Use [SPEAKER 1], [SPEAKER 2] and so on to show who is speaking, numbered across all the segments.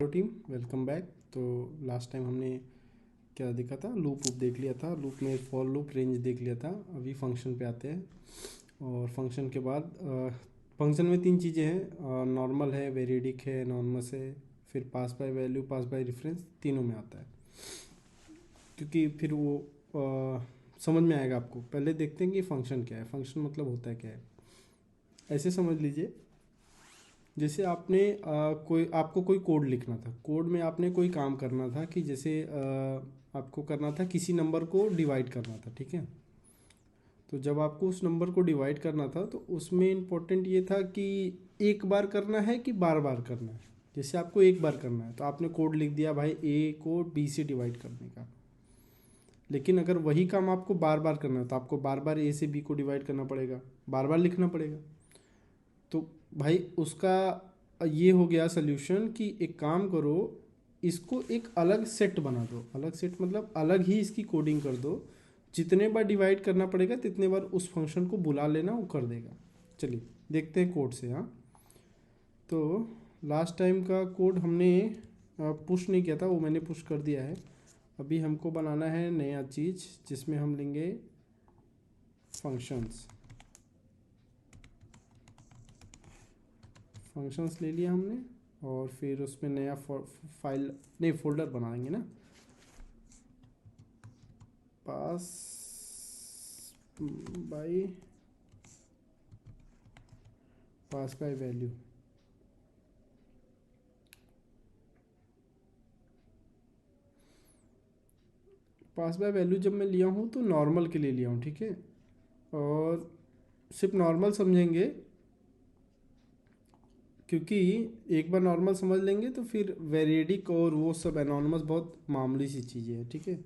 [SPEAKER 1] Team, welcome back. तो last time हमने क्या देखा था, लूप देख लिया था, लूप में फॉर लूप रेंज देख लिया था। अभी फंक्शन पे आते हैं और फंक्शन के बाद फंक्शन में तीन चीज़ें हैं, नॉर्मल है, वेरिडिक है, एनॉर्मस है, फिर pass by value, pass by reference, तीनों में आता है। क्योंकि फिर वो समझ में आएगा आपको। पहले देखते हैं कि फंक्शन क्या है, फंक्शन मतलब होता है क्या है। ऐसे समझ लीजिए, जैसे आपने कोई आपको कोई कोड लिखना था, कोड में आपने कोई काम करना था कि जैसे आपको करना था किसी नंबर को डिवाइड करना था, ठीक है। तो जब आपको उस नंबर को डिवाइड करना था तो उसमें इम्पोर्टेंट ये था कि एक बार करना है कि बार बार करना है। जैसे आपको एक बार करना है तो आपने कोड लिख दिया भाई ए को बी से डिवाइड करने का। लेकिन अगर वही काम आपको बार बार करना है तो आपको बार बार ए से बी को डिवाइड करना पड़ेगा, बार बार लिखना पड़ेगा। तो भाई उसका ये हो गया सोल्यूशन कि एक काम करो, इसको एक अलग सेट बना दो। अलग सेट मतलब अलग ही इसकी कोडिंग कर दो। जितने बार डिवाइड करना पड़ेगा तितने बार उस फंक्शन को बुला लेना, वो कर देगा। चलिए देखते हैं कोड से। हाँ, तो लास्ट टाइम का कोड हमने पुश नहीं किया था, वो मैंने पुश कर दिया है। अभी हमको बनाना है नया चीज़ जिसमें हम लेंगे फंक्शंस। फंक्शंस ले लिया हमने और फिर उसमें नया फाइल नहीं फोल्डर बनाएंगे ना, pass by pass by value. Pass by value जब मैं लिया हूँ तो नॉर्मल के लिए लिया हूँ, ठीक है। और सिर्फ नॉर्मल समझेंगे, क्योंकि एक बार नॉर्मल समझ लेंगे तो फिर वेरिएडिक और वो सब एनॉनमस बहुत मामूली सी चीज़ें हैं, ठीक है।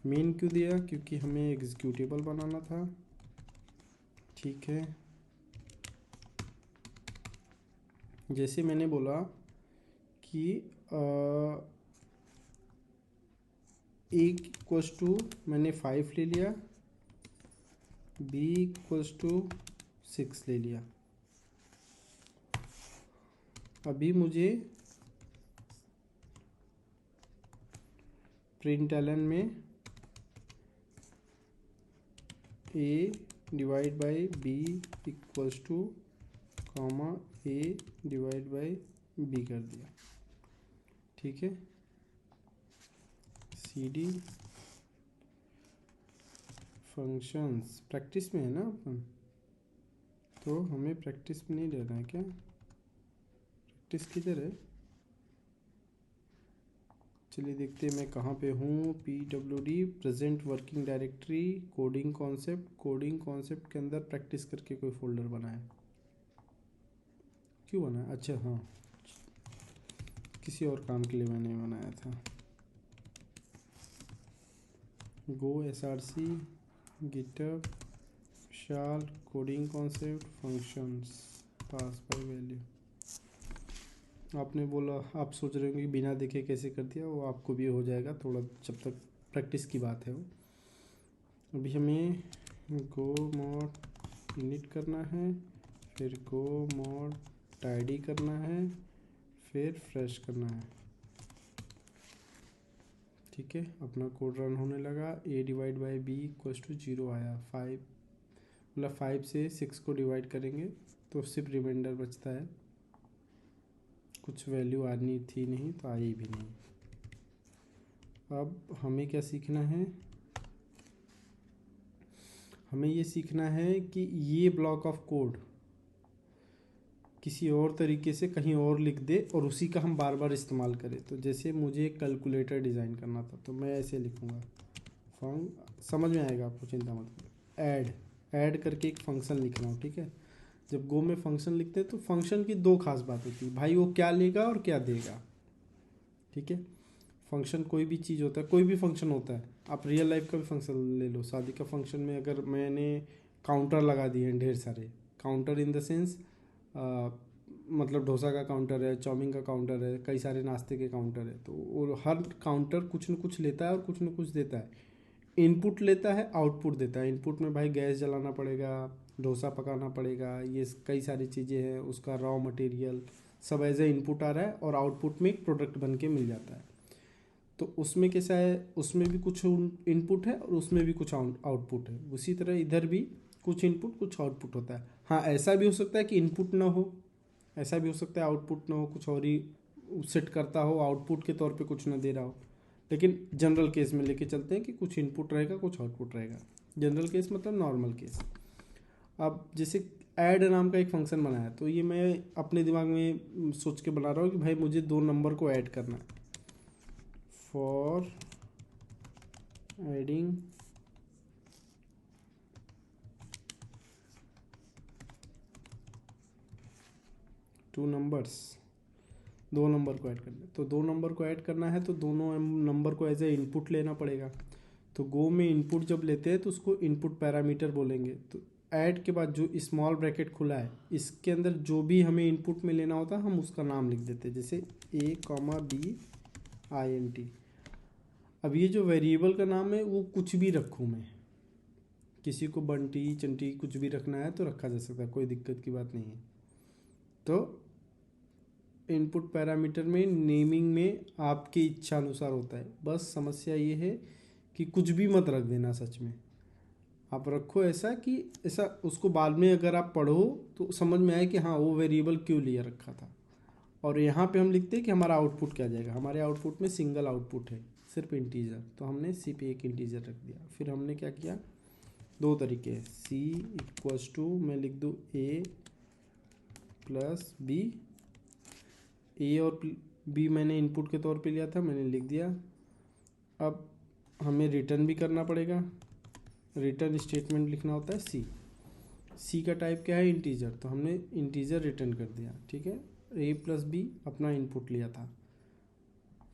[SPEAKER 1] मेन क्यों दिया, क्योंकि हमें एग्जीक्यूटेबल बनाना था, ठीक है। जैसे मैंने बोला कि इक्वल्स टू मैंने 5 ले लिया, बी इक्वल्स टू 6 ले लिया। अभी मुझे प्रिंटलन में A divide by B equals to comma A divide by B कर दिया, ठीक है। सी डी फंक्शंस प्रैक्टिस में है ना अपन, तो हमें प्रैक्टिस में नहीं लेना है क्या? प्रैक्टिस किधर है? चलिए देखते हैं मैं कहाँ पे हूँ। PWD present working directory, coding concept. Coding concept के अंदर प्रैक्टिस करके कोई फोल्डर बना है, क्यों बना है? अच्छा हाँ, किसी और काम के लिए मैंने बनाया था। गो SRC GitHub shall coding concept functions pass by value. आपने बोला, आप सोच रहे होंगे कि बिना देखे कैसे कर दिया, वो आपको भी हो जाएगा थोड़ा, जब तक प्रैक्टिस की बात है वो। अभी हमें गो मॉड इनिट करना है, फिर गो मॉड टाइडी करना है, फिर फ्रेश करना है, ठीक है। अपना कोड रन होने लगा। A divide by B equals to 0 आया। 5 मतलब 5 से 6 को डिवाइड करेंगे तो सिर्फ रिमाइंडर बचता है, कुछ वैल्यू आनी थी नहीं तो आई भी नहीं। अब हमें क्या सीखना है, हमें ये सीखना है कि ये ब्लॉक ऑफ कोड किसी और तरीके से कहीं और लिख दे और उसी का हम बार बार इस्तेमाल करें। तो जैसे मुझे कैलकुलेटर डिज़ाइन करना था तो मैं ऐसे लिखूँगा, समझ में आएगा आपको, चिंता मत करो। ऐड करके एक फंक्शन लिख रहा हूँ, ठीक है। जब गो में फंक्शन लिखते हैं तो फंक्शन की दो खास बात होती है भाई, वो क्या लेगा और क्या देगा, ठीक है। फंक्शन कोई भी चीज़ होता है, कोई भी फंक्शन होता है। आप रियल लाइफ का भी फंक्शन ले लो, शादी का फंक्शन में अगर मैंने काउंटर लगा दिए हैं ढेर सारे, काउंटर इन द सेंस मतलब डोसा का काउंटर है, चाउमीन का काउंटर है, कई सारे नाश्ते के काउंटर है। तो वो हर काउंटर कुछ न कुछ लेता है और कुछ न कुछ देता है। इनपुट लेता है, आउटपुट देता है। इनपुट में भाई गैस जलाना पड़ेगा, डोसा पकाना पड़ेगा, ये कई सारी चीज़ें हैं, उसका रॉ मटेरियल सब एज ए इनपुट आ रहा है और आउटपुट में एक प्रोडक्ट बन के मिल जाता है। तो उसमें कैसा है, उसमें भी कुछ इनपुट है और उसमें भी कुछ आउटपुट है। उसी तरह इधर भी कुछ इनपुट कुछ आउटपुट होता है। हाँ, ऐसा भी हो सकता है कि इनपुट ना हो, ऐसा भी हो सकता है आउटपुट ना हो, कुछ और ही सेट करता हो, आउटपुट के तौर पे कुछ ना दे रहा हो। लेकिन जनरल केस में लेके चलते हैं कि कुछ इनपुट रहेगा कुछ आउटपुट रहेगा। जनरल केस मतलब नॉर्मल केस। अब जैसे ऐड नाम का एक फंक्शन बनाया, तो ये मैं अपने दिमाग में सोच के बना रहा हूँ कि भाई मुझे 2 नंबर को ऐड करना है। For adding two numbers, 2 number को ऐड करना है। तो 2 नंबर को ऐड करना है तो दोनों नंबर को एज ए इनपुट लेना पड़ेगा। तो गो में इनपुट जब लेते हैं तो उसको इनपुट पैरामीटर बोलेंगे। तो ऐड के बाद जो स्मॉल ब्रैकेट खुला है इसके अंदर जो भी हमें इनपुट में लेना होता है हम उसका नाम लिख देते हैं, जैसे A, B, INT। अब ये जो वेरिएबल का नाम है वो कुछ भी रखूँ मैं, किसी को बंटी चंटी कुछ भी रखना है तो रखा जा सकता है, कोई दिक्कत की बात नहीं है। तो इनपुट पैरामीटर में नेमिंग में आपकी इच्छा अनुसार होता है। बस समस्या ये है कि कुछ भी मत रख देना, सच में आप रखो ऐसा कि ऐसा उसको बाद में अगर आप पढ़ो तो समझ में आए कि हाँ वो वेरिएबल क्यों लिया रखा था। और यहाँ पे हम लिखते हैं कि हमारा आउटपुट क्या जाएगा। हमारे आउटपुट में सिंगल आउटपुट है, सिर्फ इंटीजर, तो हमने सी पे एक इंटीजर रख दिया। फिर हमने क्या किया, 2 तरीके हैं। सी इक्वल्स टू मैं लिख दूँ A प्लस B। ए और बी मैंने इनपुट के तौर पे लिया था, मैंने लिख दिया। अब हमें रिटर्न भी करना पड़ेगा, रिटर्न स्टेटमेंट लिखना होता है सी का टाइप क्या है, इंटीजर, तो हमने इंटीजर रिटर्न कर दिया। ठीक है, ए प्लस बी अपना इनपुट लिया था,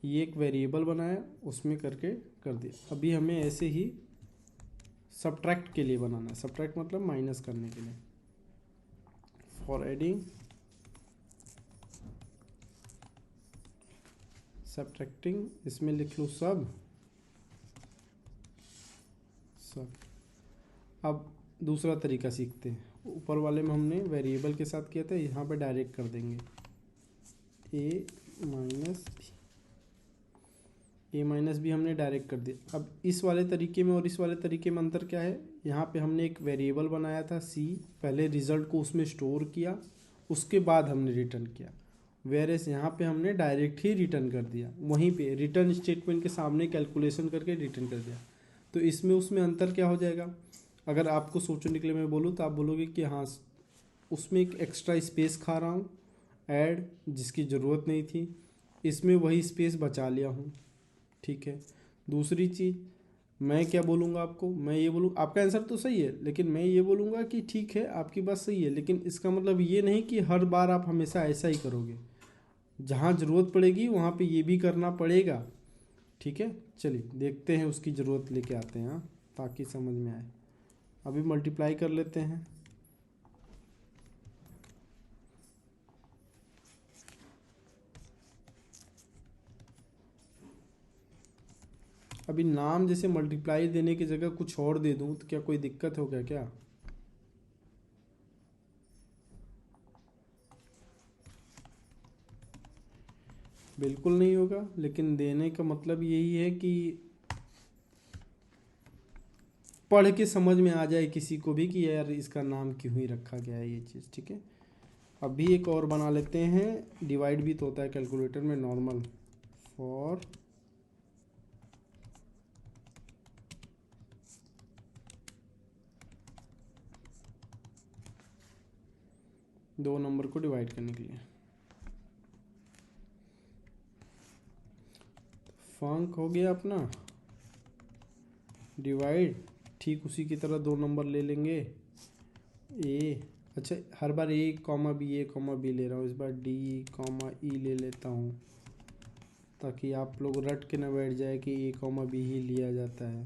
[SPEAKER 1] ये एक वेरिएबल बनाया उसमें करके कर दिया। अभी हमें ऐसे ही सब्ट्रैक्ट के लिए बनाना है, सब्ट्रैक्ट मतलब माइनस करने के लिए। फॉर एडिंग सब्ट्रैक्टिंग, इसमें लिख लूँ सब। अब दूसरा तरीका सीखते हैं। ऊपर वाले में हमने वेरिएबल के साथ किया था, यहाँ पे डायरेक्ट कर देंगे ए माइनस बी हमने डायरेक्ट कर दिया। अब इस वाले तरीके में और इस वाले तरीके में अंतर क्या है, यहाँ पे हमने एक वेरिएबल बनाया था सी, पहले रिजल्ट को उसमें स्टोर किया उसके बाद हमने रिटर्न किया। वेरेस यहाँ पे हमने डायरेक्ट ही रिटर्न कर दिया, वहीं पे रिटर्न स्टेटमेंट के सामने कैलकुलेशन करके रिटर्न कर दिया। तो इसमें उसमें अंतर क्या हो जाएगा, अगर आपको सोचने के लिए मैं बोलूँ तो आप बोलोगे कि हाँ उसमें एक एक्स्ट्रा स्पेस खा रहा हूँ ऐड, जिसकी ज़रूरत नहीं थी, इसमें वही स्पेस बचा लिया हूँ। ठीक है, दूसरी चीज़ मैं क्या बोलूँगा आपको, मैं ये बोलूँ, आपका आंसर तो सही है लेकिन मैं ये बोलूँगा कि ठीक है आपकी बात सही है, लेकिन इसका मतलब ये नहीं कि हर बार आप हमेशा ऐसा ही करोगे। जहाँ ज़रूरत पड़ेगी वहाँ पे ये भी करना पड़ेगा। ठीक है, चलिए देखते हैं, उसकी ज़रूरत लेके आते हैं ताकि समझ में आए। अभी मल्टीप्लाई कर लेते हैं। अभी नाम जैसे मल्टीप्लाई देने की जगह कुछ और दे दूं तो क्या कोई दिक्कत होगा क्या? बिल्कुल नहीं होगा, लेकिन देने का मतलब यही है कि पढ़ के समझ में आ जाए किसी को भी कि यार इसका नाम क्यों ही रखा गया है ये चीज़। ठीक है, अभी एक और बना लेते हैं, डिवाइड भी तो होता है कैलकुलेटर में, नॉर्मल फॉर दो नंबर को डिवाइड करने के लिए। फंक हो गया अपना डिवाइड, ठीक उसी की तरह 2 नंबर ले लेंगे ए, अच्छा हर बार ए कॉमा बी ले रहा हूँ, इस बार डी कॉमा ई ले लेता हूँ ताकि आप लोग रट के न बैठ जाए कि ए कॉमा बी ही लिया जाता है।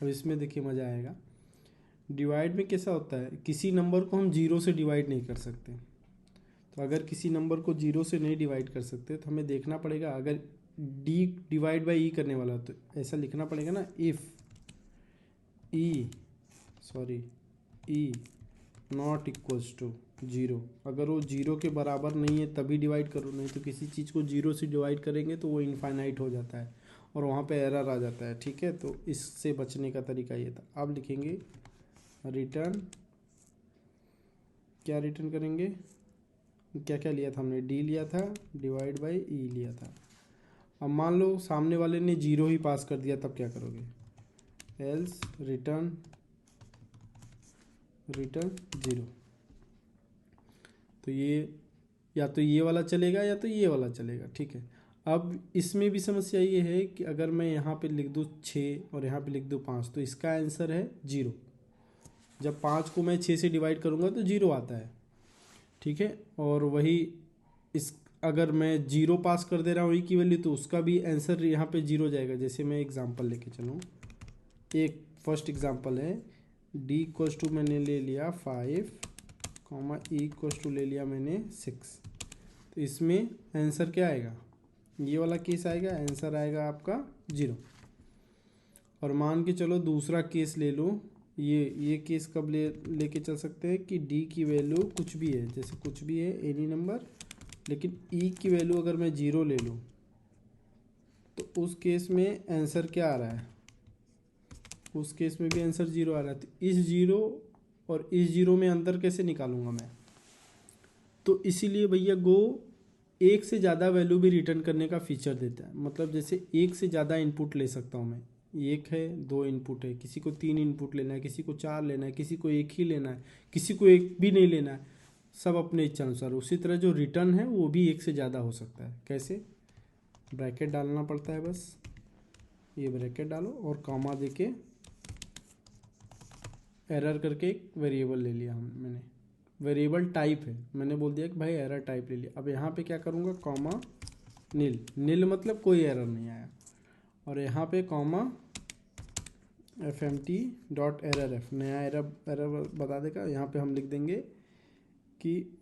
[SPEAKER 1] अब इसमें देखिए मज़ा आएगा। डिवाइड में कैसा होता है, किसी नंबर को हम 0 से डिवाइड नहीं कर सकते, तो अगर किसी नंबर को 0 से नहीं डिवाइड कर सकते तो हमें देखना पड़ेगा, अगर डी डिवाइड बाई ई करने वाला तो ऐसा लिखना पड़ेगा ना, if E E not equals to zero. अगर वो जीरो के बराबर नहीं है तभी डिवाइड करो, नहीं तो किसी चीज़ को जीरो से डिवाइड करेंगे तो वो इनफाइनाइट हो जाता है और वहाँ पे एरर आ जाता है। ठीक है, तो इससे बचने का तरीका ये था। अब लिखेंगे रिटर्न, क्या रिटर्न करेंगे, क्या क्या लिया था हमने, डी लिया था, डिवाइड बाई ई लिया था। अब मान लो सामने वाले ने जीरो ही पास कर दिया, तब क्या करोगे, एल्स रिटर्न जीरो। तो ये या तो ये वाला चलेगा या तो ये वाला चलेगा। ठीक है, अब इसमें भी समस्या ये है कि अगर मैं यहाँ पे लिख दूँ 6 और यहाँ पे लिख दूँ 5 तो इसका आंसर है जीरो। जब 5 को मैं 6 से डिवाइड करूँगा तो जीरो आता है। ठीक है, और वही इस अगर मैं जीरो पास कर दे रहा हूँ ई की वैल्यू तो उसका भी आंसर यहाँ पे जीरो जाएगा। जैसे मैं एग्जांपल लेके चलूँ, एक फर्स्ट एग्जांपल है, डी इक्वल्स टू मैंने ले लिया 5 कॉमा ई इक्वल्स टू ले लिया मैंने 6। तो इसमें आंसर क्या आएगा, ये वाला केस आएगा, आंसर आएगा आपका जीरो। और मान के चलो दूसरा केस ले लो, ये केस कब लेके चल सकते हैं कि डी की वैल्यू कुछ भी है, जैसे कुछ भी है एनी नंबर, लेकिन ई की वैल्यू अगर मैं जीरो ले लूँ तो उस केस में आंसर क्या आ रहा है, उस केस में भी आंसर जीरो आ रहा है। तो इस जीरो और इस जीरो में अंतर कैसे निकालूंगा मैं, तो इसीलिए भैया गो एक से ज़्यादा वैल्यू भी रिटर्न करने का फीचर देता है। मतलब जैसे एक से ज़्यादा इनपुट ले सकता हूँ मैं, एक है, दो इनपुट है, किसी को 3 इनपुट लेना है, किसी को 4 लेना है, किसी को एक ही लेना है, किसी को एक भी नहीं लेना है, सब अपने इच्छा अनुसार। उसी तरह जो रिटर्न है वो भी एक से ज़्यादा हो सकता है। कैसे, ब्रैकेट डालना पड़ता है, बस ये ब्रैकेट डालो और कॉमा देके एरर करके एक वेरिएबल ले लिया मैंने, वेरिएबल टाइप है, मैंने बोल दिया कि भाई एरर टाइप ले लिया। अब यहाँ पे क्या करूँगा, कॉमा नील, नील मतलब कोई एरर नहीं आया, और यहाँ पे comma fmt dot error F, नया एरर बता देगा। यहाँ पे हम लिख देंगे कि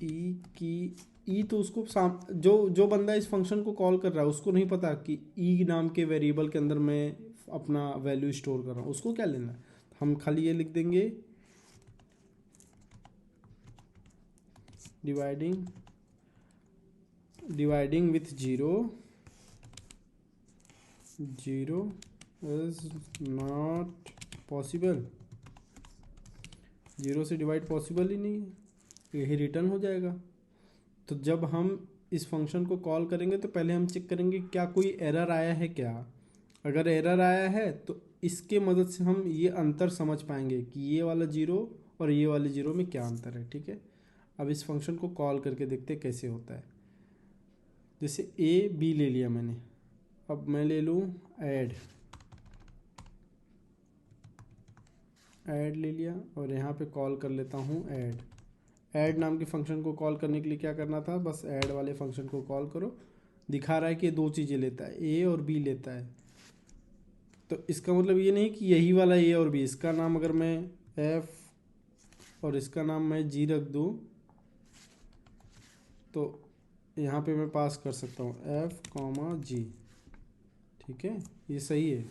[SPEAKER 1] ई की ई, तो उसको जो बंदा इस फंक्शन को कॉल कर रहा है उसको नहीं पता कि ई नाम के वेरिएबल के अंदर मैं अपना वैल्यू स्टोर कर रहा हूँ, उसको क्या लेना है। हम खाली ये लिख देंगे dividing with zero is not possible, zero से डिवाइड पॉसिबल ही नहीं है, यही रिटर्न हो जाएगा। तो जब हम इस फंक्शन को कॉल करेंगे तो पहले हम चेक करेंगे क्या कोई एरर आया है क्या। अगर एरर आया है तो इसके मदद से हम ये अंतर समझ पाएंगे कि ये वाला जीरो और ये वाले जीरो में क्या अंतर है। ठीक है, अब इस फंक्शन को कॉल करके देखते हैं कैसे होता है। जैसे ए बी ले लिया मैंने, अब मैं ले लूँ ऐड ले लिया और यहाँ पे कॉल कर लेता हूँ ऐड नाम के फंक्शन को कॉल करने के लिए क्या करना था, बस ऐड वाले फंक्शन को कॉल करो। दिखा रहा है कि दो चीज़ें लेता है, ए और बी लेता है। तो इसका मतलब ये नहीं कि यही वाला ए और बी, इसका नाम अगर मैं एफ और इसका नाम मैं जी रख दूँ तो यहाँ पे मैं पास कर सकता हूँ एफ कॉमा जी। ठीक है, ये सही है।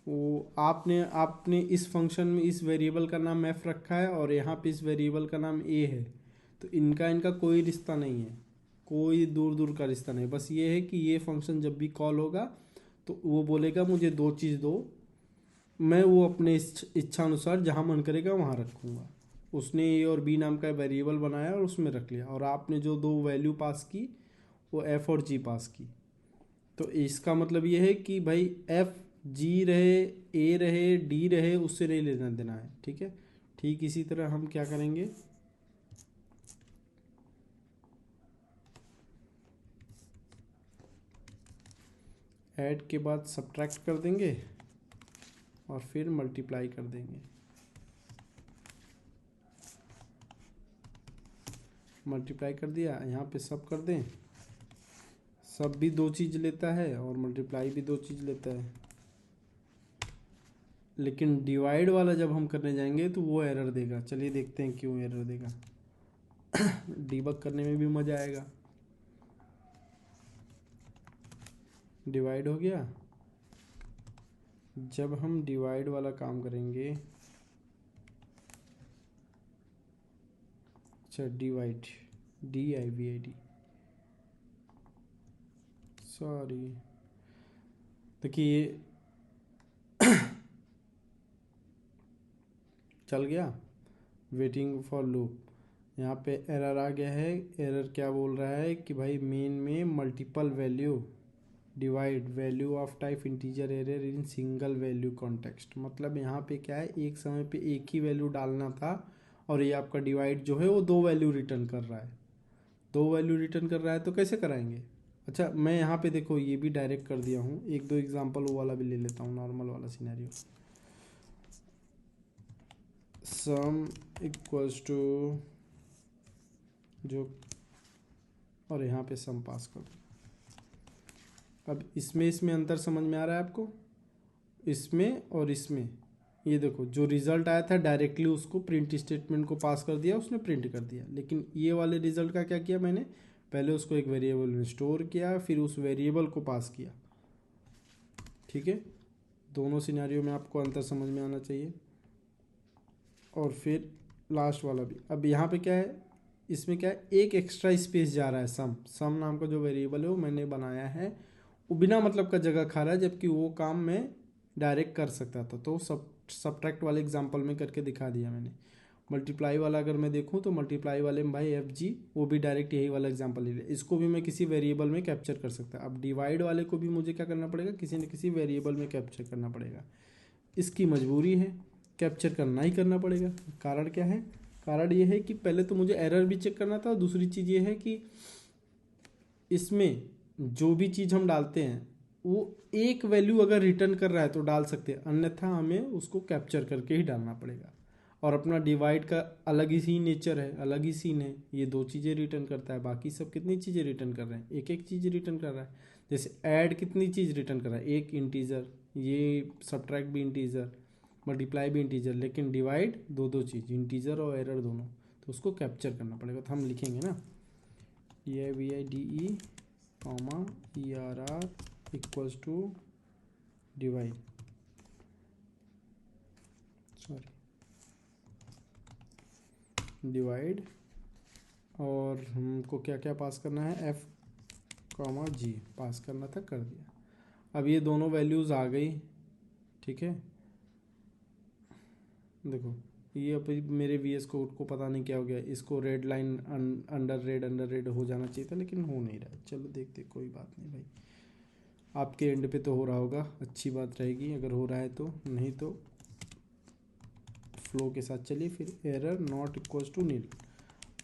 [SPEAKER 1] वो आपने इस फंक्शन में इस वेरिएबल का नाम एफ रखा है और यहाँ पे इस वेरिएबल का नाम ए है, तो इनका कोई रिश्ता नहीं है, कोई दूर दूर का रिश्ता नहीं। बस ये है कि ये फंक्शन जब भी कॉल होगा तो वो बोलेगा मुझे दो चीज़ दो, मैं वो अपने इच्छा अनुसार जहाँ मन करेगा वहाँ रखूँगा। उसने ए और बी नाम का वेरिएबल बनाया और उसमें रख लिया, और आपने जो दो वैल्यू पास की वो एफ और जी पास की। तो इसका मतलब ये है कि भाई एफ जी रहे, ए रहे, डी रहे, उससे नहीं लेना देना है। ठीक है, ठीक इसी तरह हम क्या करेंगे, ऐड के बाद सब्ट्रैक्ट कर देंगे और फिर मल्टीप्लाई कर देंगे। मल्टीप्लाई कर दिया, यहाँ पे सब कर दें, सब भी दो चीज़ लेता है और मल्टीप्लाई भी दो चीज़ लेता है। लेकिन डिवाइड वाला जब हम करने जाएंगे तो वो एरर देगा। चलिए देखते हैं क्यों एरर देगा। डीबग करने में भी मज़ा आएगा। डिवाइड हो गया, जब हम डिवाइड वाला काम करेंगे अच्छा डिवाइड, DIVID, सॉरी। देखिए चल गया, वेटिंग फॉर लूप। यहाँ पे एरर आ गया है। एरर क्या बोल रहा है कि भाई मेन में multiple value divide value of type integer error in single value context. मतलब यहाँ पे क्या है, एक समय पे एक ही वैल्यू डालना था और ये आपका डिवाइड जो है वो दो वैल्यू रिटर्न कर रहा है। दो वैल्यू रिटर्न कर रहा है तो कैसे कराएंगे। अच्छा मैं यहाँ पे देखो ये भी डायरेक्ट कर दिया हूँ, एक दो एग्जांपल वो वाला भी ले लेता हूँ, नॉर्मल वाला सिनेरियो। सम इक्वल्स टू जो, और यहाँ पे सम पास कर दो। अब इसमें अंतर समझ में आ रहा है आपको, इसमें और इसमें। ये देखो जो रिजल्ट आया था डायरेक्टली उसको प्रिंट स्टेटमेंट को पास कर दिया, उसने प्रिंट कर दिया। लेकिन ये वाले रिजल्ट का क्या किया मैंने, पहले उसको एक वेरिएबल में स्टोर किया, फिर उस वेरिएबल को पास किया। ठीक है, दोनों सिनेरियो में आपको अंतर समझ में आना चाहिए। और फिर लास्ट वाला भी। अब यहाँ पे क्या है, इसमें क्या है, एक एक्स्ट्रा स्पेस जा रहा है। सम नाम का जो वेरिएबल है वो मैंने बनाया है, वो बिना मतलब का जगह खा रहा है, जबकि वो काम मैं डायरेक्ट कर सकता था। तो सब्ट्रैक्ट वाले एग्जांपल में करके दिखा दिया मैंने। मल्टीप्लाई वाला अगर मैं देखूँ तो मल्टीप्लाई वाले में भाई FG, वो भी डायरेक्ट यही वाला एग्जांपल ले लिया। इसको भी मैं किसी वेरिएबल में कैप्चर कर सकता। अब डिवाइड वाले को भी मुझे क्या करना पड़ेगा, किसी न किसी वेरिएबल में कैप्चर करना पड़ेगा। इसकी मजबूरी है, कैप्चर करना ही करना पड़ेगा। कारण क्या है, कारण ये है कि पहले तो मुझे एरर भी चेक करना था, और दूसरी चीज़ ये है कि इसमें जो भी चीज़ हम डालते हैं वो एक वैल्यू अगर रिटर्न कर रहा है तो डाल सकते हैं, अन्यथा हमें उसको कैप्चर करके ही डालना पड़ेगा। और अपना डिवाइड का अलग ही नेचर है, अलग ही सीन है। ये दो चीज़ें रिटर्न करता है, बाकी सब कितनी चीज़ें रिटर्न कर रहे हैं, एक एक चीज़ रिटर्न कर रहा है। जैसे ऐड कितनी चीज़ रिटर्न कर रहा है, एक इंटीजर, ये सब्ट्रैक्ट भी इंटीजर, मल्टीप्लाई भी इंटीजर। लेकिन डिवाइड दो दो चीज़, इंटीजर और एरर दोनों, तो उसको कैप्चर करना पड़ेगा। तो हम लिखेंगे ना DIVIDE comma ERR equals to divide, sorry divide, और हमको क्या क्या पास करना है, F कॉमा G पास करना था, कर दिया। अब ये दोनों वैल्यूज़ आ गई। ठीक है, देखो ये अभी मेरे VS कोड को पता नहीं क्या हो गया, इसको रेड लाइन अंडर रेड हो जाना चाहिए था, लेकिन हो नहीं रहा है। चलो देखते, कोई बात नहीं भाई, आपके एंड पे तो हो रहा होगा, अच्छी बात रहेगी अगर हो रहा है तो, नहीं तो फ्लो के साथ चलिए। फिर एरर नॉट इक्वल्स टू नील।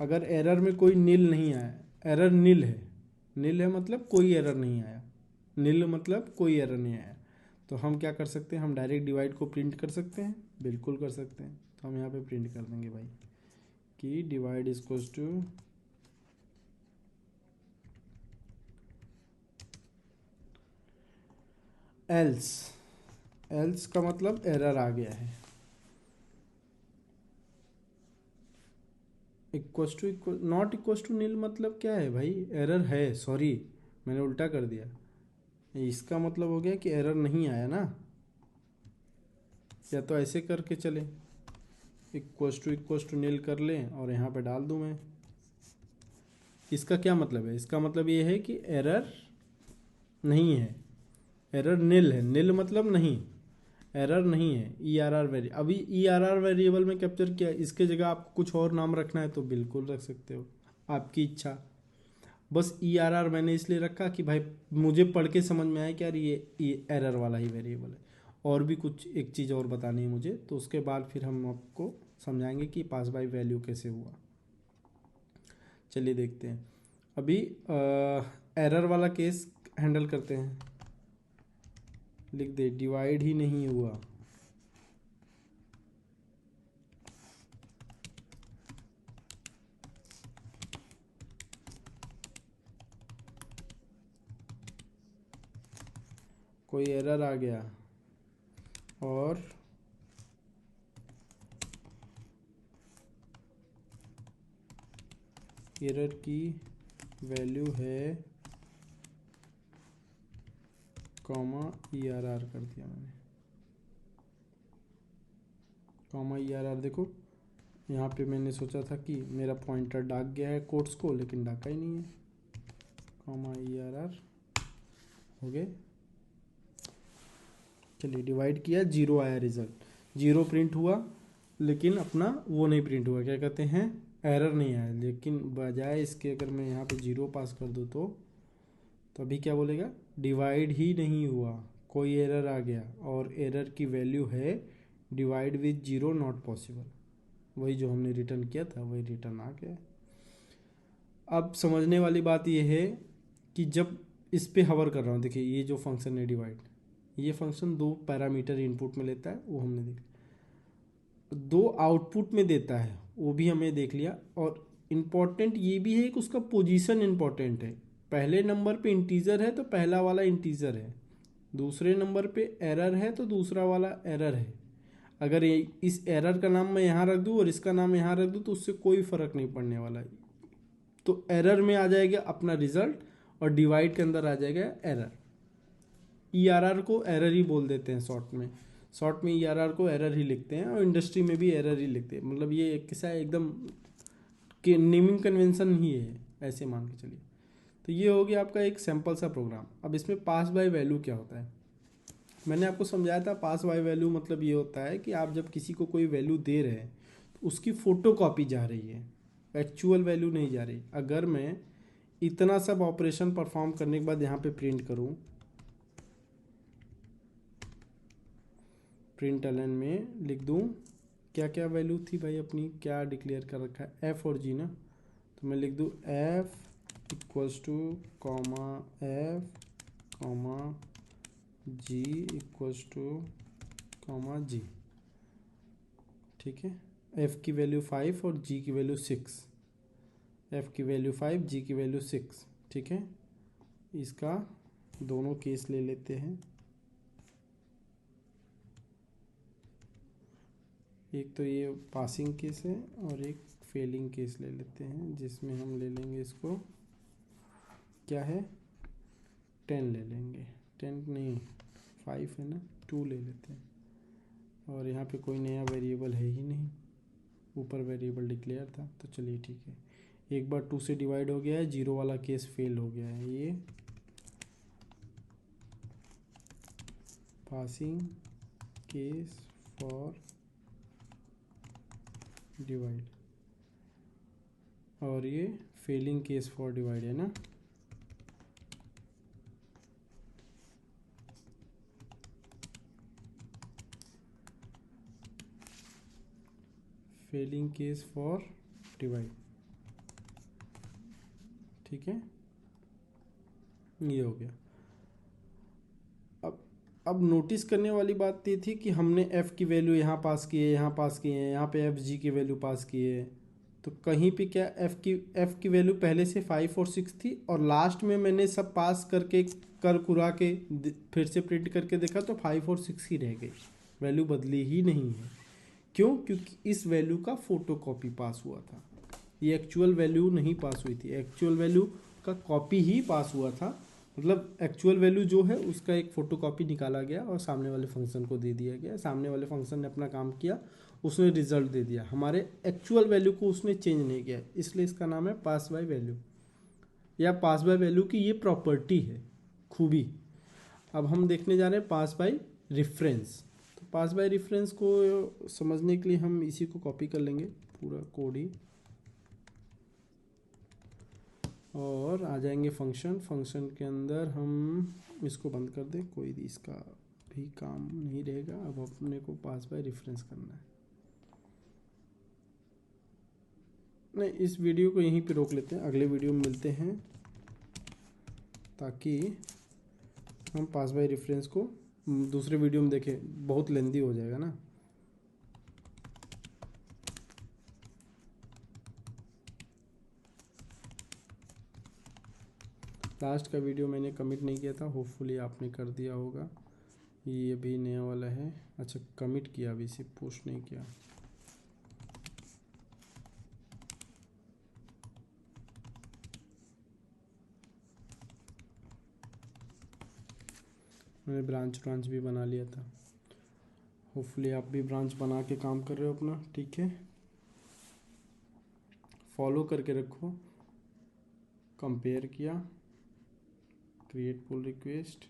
[SPEAKER 1] अगर एरर में कोई नील नहीं आया, एरर नील है, नील है मतलब कोई एरर नहीं आया, नील मतलब कोई एरर नहीं आया, तो हम क्या कर सकते हैं, हम डायरेक्ट डिवाइड को प्रिंट कर सकते हैं, बिल्कुल कर सकते हैं। तो हम यहाँ पे प्रिंट कर देंगे भाई कि divide equals to else. Else का मतलब एरर आ गया है। Equals to equal, not equals to nil मतलब क्या है भाई, एरर है, सॉरी मैंने उल्टा कर दिया। इसका मतलब हो गया कि एरर नहीं आया ना, या तो ऐसे करके चले, इक्वल्स टू नील कर लें और यहाँ पे डाल दूँ मैं। इसका क्या मतलब है, इसका मतलब ये है कि एरर नहीं है, एरर नील है, नील मतलब नहीं, एरर नहीं है। ERR वेरी, अभी ERR वेरिएबल में कैप्चर किया, इसके जगह आपको कुछ और नाम रखना है तो बिल्कुल रख सकते हो, आपकी इच्छा। बस ERR मैंने इसलिए रखा कि भाई मुझे पढ़ के समझ में आया कि यार ये एरर वाला ही वेरिएबल है। और भी कुछ एक चीज़ और बतानी है मुझे, तो उसके बाद फिर हम आपको समझाएंगे कि पास बाय वैल्यू कैसे हुआ। चलिए देखते हैं। अभी एरर वाला केस हैंडल करते हैं। लिख दे डिवाइड ही नहीं हुआ, कोई एरर आ गया और एरर की वैल्यू है कॉमा ERR कर दिया मैंने, कॉमा ERR। देखो यहाँ पे मैंने सोचा था कि मेरा पॉइंटर डाक गया है कोट्स को, लेकिन डाका ही नहीं है। कॉमा ERR हो गए। चलिए डिवाइड किया, 0 आया रिजल्ट, 0 प्रिंट हुआ, लेकिन अपना वो नहीं प्रिंट हुआ, क्या कहते हैं, एरर नहीं आया। लेकिन बजाय इसके अगर मैं यहाँ पे 0 पास कर दूँ तो अभी क्या बोलेगा, डिवाइड ही नहीं हुआ, कोई एरर आ गया, और एरर की वैल्यू है डिवाइड विद 0 नॉट पॉसिबल। वही जो हमने रिटर्न किया था वही रिटर्न आ गया। अब समझने वाली बात यह है कि जब इस पे हवर कर रहा हूँ, देखिए ये जो फंक्शन है डिवाइड, ये फंक्शन 2 पैरामीटर इनपुट में लेता है, वो हमने देख, 2 आउटपुट में देता है, वो भी हमें देख लिया। और इम्पॉर्टेंट ये भी है कि उसका पोजीशन इम्पॉर्टेंट है। पहले नंबर पे इंटीजर है तो पहला वाला इंटीजर है, दूसरे नंबर पे एरर है तो दूसरा वाला एरर है। अगर ये इस एरर का नाम मैं यहाँ रख दूँ और इसका नाम यहाँ रख दूँ तो उससे कोई फ़र्क नहीं पड़ने वाला है। तो एरर में आ जाएगा अपना रिजल्ट और डिवाइड के अंदर आ जाएगा एरर। ERR को एरर ही बोल देते हैं शॉर्ट में ERR को एरर ही लिखते हैं, और इंडस्ट्री में भी एरर ही लिखते हैं। मतलब ये एक किस्सा एकदम कि नेमिंग कन्वेंशन ही है, ऐसे मान के चलिए। तो ये हो गया आपका एक सैम्पल सा प्रोग्राम। अब इसमें पास बाय वैल्यू क्या होता है, मैंने आपको समझाया था। पास बाय वैल्यू मतलब ये होता है कि आप जब किसी को कोई वैल्यू दे रहे हैं तो उसकी फ़ोटो कॉपी जा रही है, एक्चुअल वैल्यू नहीं जा रही। अगर मैं इतना सब ऑपरेशन परफॉर्म करने के बाद यहाँ पे प्रिंट करूँ, प्रिंट एलन में लिख दूँ क्या क्या वैल्यू थी भाई अपनी, क्या डिक्लेयर कर रखा है, F और G ना। तो मैं लिख दूँ F equals to comma F comma G equals to comma G, ठीक है। F की वैल्यू 5 और G की वैल्यू 6, F की वैल्यू 5, G की वैल्यू 6, ठीक है। इसका दोनों केस ले लेते हैं, एक तो ये पासिंग केस है और एक फेलिंग केस ले लेते हैं, जिसमें हम ले लेंगे इसको, क्या है, 10 ले लेंगे, 10 नहीं 5 है ना, 2 ले लेते हैं। और यहाँ पे कोई नया वेरिएबल है ही नहीं, ऊपर वेरिएबल डिक्लेयर था, तो चलिए ठीक है। एक बार 2 से डिवाइड हो गया है, 0 वाला केस फेल हो गया है। ये पासिंग केस फॉर डिवाइड, और ये फेलिंग केस फॉर डिवाइड है ना। फेलिंग केस फॉर डिवाइड, ठीक है, ये हो गया। अब नोटिस करने वाली बात ये थी कि हमने F की वैल्यू यहाँ पास की है, यहाँ पास की है, यहाँ पे FG की वैल्यू पास की है। तो कहीं पे क्या F की वैल्यू पहले से 5 और 6 थी, और लास्ट में मैंने सब पास करके कर कुरा के फिर से प्रिंट करके देखा तो 5 और 6 ही रह गई, वैल्यू बदली ही नहीं है। क्यों? क्योंकि इस वैल्यू का फोटो कॉपी पास हुआ था, ये एक्चुअल वैल्यू नहीं पास हुई थी। एक्चुअल वैल्यू का कॉपी ही पास हुआ था, मतलब एक्चुअल वैल्यू जो है उसका एक फ़ोटो कॉपी निकाला गया और सामने वाले फंक्शन को दे दिया गया। सामने वाले फंक्शन ने अपना काम किया, उसने रिजल्ट दे दिया, हमारे एक्चुअल वैल्यू को उसने चेंज नहीं किया, इसलिए इसका नाम है पास बाय वैल्यू, या पास बाय वैल्यू की ये प्रॉपर्टी है, खूबी। अब हम देखने जा रहे हैं पास बाय रेफरेंस। तो पास बाय रेफरेंस को समझने के लिए हम इसी को कॉपी कर लेंगे पूरा कोड ही, और आ जाएंगे फंक्शन के अंदर हम इसको बंद कर दें, कोई भी इसका भी काम नहीं रहेगा। अब अपने को पास बाय रेफरेंस करना है। नहीं, इस वीडियो को यहीं पे रोक लेते हैं, अगले वीडियो में मिलते हैं, ताकि हम पास बाय रेफरेंस को दूसरे वीडियो में देखें, बहुत लेंदी हो जाएगा ना। लास्ट का वीडियो मैंने कमिट नहीं किया था, होपफुली आपने कर दिया होगा। ये अभी नया वाला है, अच्छा कमिट किया, अभी सिर्फ पुश नहीं किया। मैंने ब्रांच भी बना लिया था, होपफुली आप भी ब्रांच बना के काम कर रहे हो अपना, ठीक है। फॉलो करके रखो। कंपेयर किया, create pull request,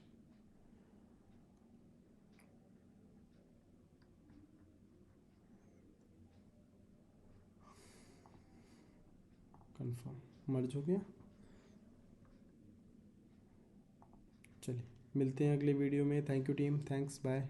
[SPEAKER 1] confirm, merge हो गया। चलिए मिलते हैं अगले वीडियो में। Thank you team, thanks, bye.